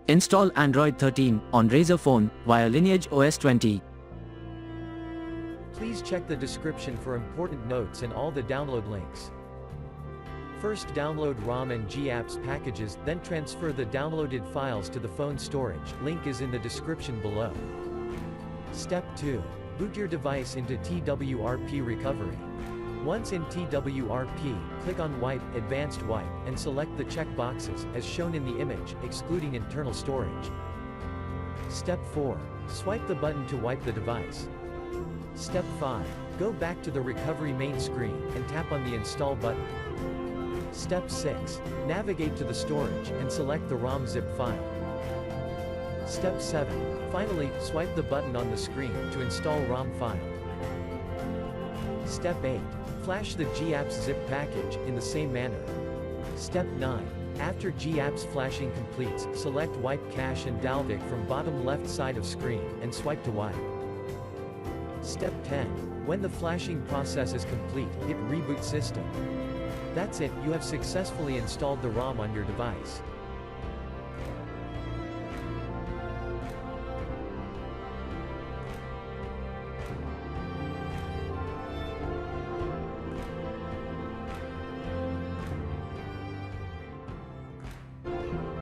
Install Android 13 on Razer phone via LineageOS 20. Please check the description for important notes and all the download links. First download ROM and GApps packages, then transfer the downloaded files to the phone storage. Link is in the description below. Step 2. Boot your device into TWRP recovery. Once in TWRP, click on Wipe, Advanced Wipe, and select the check boxes, as shown in the image, excluding internal storage. Step 4. Swipe the button to wipe the device. Step 5. Go back to the recovery main screen, and tap on the Install button. Step 6. Navigate to the storage, and select the ROM zip file. Step 7. Finally, swipe the button on the screen to install ROM file. Step 8. Flash the GApps zip package, in the same manner. Step 9. After GApps flashing completes, select Wipe Cache and Dalvik from bottom left side of screen, and swipe to wipe. Step 10. When the flashing process is complete, hit Reboot System. That's it, you have successfully installed the ROM on your device.